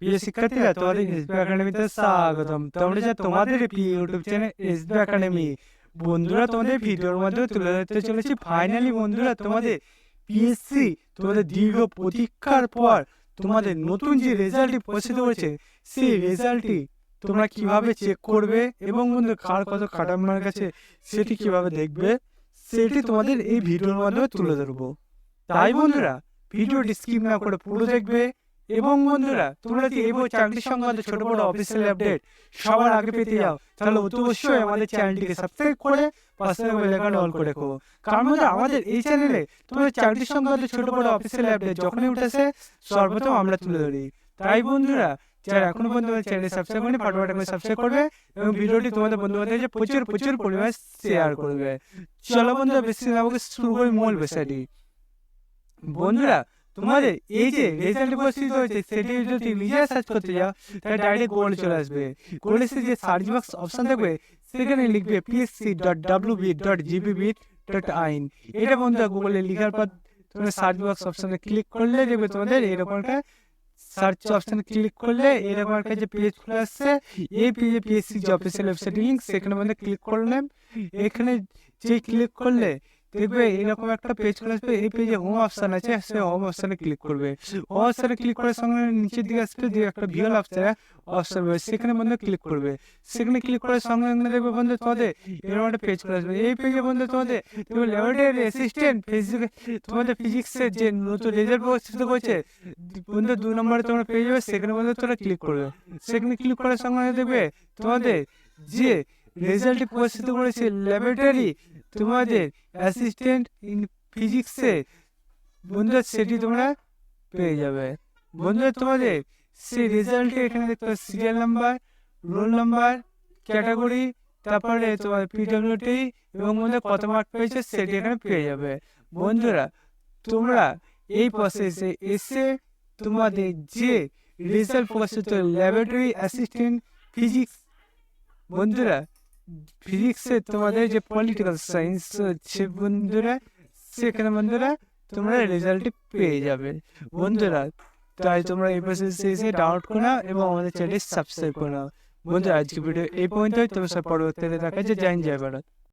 প্রিয় শিক্ষার্থীরা, তোমাদের এসবি একাডেমিতে স্বাগতম। তোমরা যা তোমাদের প্রিয় ইউটিউব চ্যানেল এসবি একাডেমি। বন্ধুরা, তোমাদের ভিডিওর মাধ্যমে তুলে ধরতে চলেছি ফাইনালি বন্ধুরা তোমাদের পিএসসি, তোমাদের দীর্ঘ প্রতীক্ষার পর তোমাদের নতুন যে রেজাল্টটি প্রকাশিত হয়েছে, সেই রেজাল্টটি তোমরা কিভাবে চেক করবে এবং বন্ধু কার কত কাটার মার্ক আছে সেটি কিভাবে দেখবে, সেটি তোমাদের এই ভিডিওর মাধ্যমে তুলে ধরবো। তাই বন্ধুরা, ভিডিওটি স্কিপ না করে পুরো দেখবে। এবং বন্ধুরা, তোমরা যদি এই চাকরি সংক্রান্ত ছোট বড় অফিসিয়াল আপডেট সবার আগে পেতে যাও, তাহলে অতি অবশ্যই আমাদের চ্যানেলটিকে সাবস্ক্রাইব করে পাশে বেল আইকন অল করে রাখো। কারণ বন্ধুরা, আমাদের এই চ্যানেলে তোমাদের চাকরি সংক্রান্ত ছোট বড় অফিসিয়াল আপডেট যখনই উঠেছে সর্বপ্রথম আমরা তুলে ধরি। তাই বন্ধুরা, যারা এখনো পর্যন্ত আমাদের চ্যানেল সাবস্ক্রাইব করেনি, ফটাফট করে সাবস্ক্রাইব করবে এবং ভিডিওটি তোমাদের বন্ধু বান্ধবদের প্রচুর প্রচুর পরিমাণে শেয়ার করবে। চলো বন্ধুরা, বেশি না বলে শুরু করি মূল বিষয়টি। বন্ধুরা, তোমাদের এই যে রেজাল্ট প্রকাশিত হয়েছে সেটি যদি নিজেরা সার্চ করতে যাও, তাহলে ডাইরেক্ট গুগলে চলে আসবে। গুগলে যে সার্চ বক্স অপশন থাকবে, সেখানে লিখবে psc.wb.gbb.in। এটা বন্ধুরা গুগলে লেখার পর তোমরা সার্চ বক্স অপশনে ক্লিক করলে দেখবে তোমাদের এরকম একটা সার্চ অপশনে ক্লিক করলে এরকম একটা যে পেজ খুলে আসছে। এই পেজে পিএসসি যে অফিসিয়াল ওয়েবসাইট লিঙ্ক, সেখানে মধ্যে ক্লিক করলাম। এখানে যে ক্লিক করলে দেখবে এরকম একটা পেজ খুলে আসবে। এই পেজে হোম অপশন আছে, সেই হোম অপশনে ক্লিক করবে। হোম অপশনে ক্লিক করার সঙ্গে নিচের দিকে আসবে যে একটা ভিউয়াল অপশন হবে, সেখানে বন্ধু ক্লিক করবে। সেখানে ক্লিক করার সঙ্গে সঙ্গে দেখবে বন্ধু তোমাদের এরকম একটা পেজ খুলে আসবে। এই পেজে বন্ধু তোমাদের দেখবে ল্যাবরেটরি অ্যাসিস্ট্যান্ট তোমাদের ফিজিক্সের যে নতুন রেজাল্ট প্রকাশিত করেছে বন্ধু 2 নম্বরে তোমরা পেয়ে যাবে। সেখানে বন্ধু তোমরা ক্লিক করবে। সেখানে ক্লিক করার সঙ্গে সঙ্গে দেখবে তোমাদের যে রেজাল্টটি প্রকাশিত করেছে ল্যাবরেটরি তোমাদের অ্যাসিস্ট্যান্ট ইন ফিজিক্সে বন্ধুরা, সেটি তোমরা পেয়ে যাবে। বন্ধুরা, তোমাদের সেই রেজাল্টে এখানে দেখতে পাবে serial number, roll number, category, তারপরে তোমার পিডব্লিউটি এবং বন্ধুরা কত মার্ক পেয়েছে সেটি এখানে পেয়ে যাবে। বন্ধুরা, তোমরা এই প্রসেসে এসে তোমাদের যে রেজাল্ট প্রকাশিত ল্যাবরেটরি অ্যাসিস্ট্যান্ট ফিজিক্স বন্ধুরা, ফিজিক্সে তোমাদের যে পলিটিক্যাল সায়েন্স হচ্ছে বন্ধুরা, সেখানে বন্ধুরা তোমরা রেজাল্টটি পেয়ে যাবে। বন্ধুরা, তাই তোমরা এই প্রসেসে এসে ডাউনলোড করে নাও এবং আমাদের চ্যানেলটি সাবস্ক্রাইব করে নাও। বন্ধুরা, আজকে ভিডিও এই পর্যন্তই। তোমার সব পরবর্তীতে দেখা যায়। জয় হিন্দ, জয় ভারত।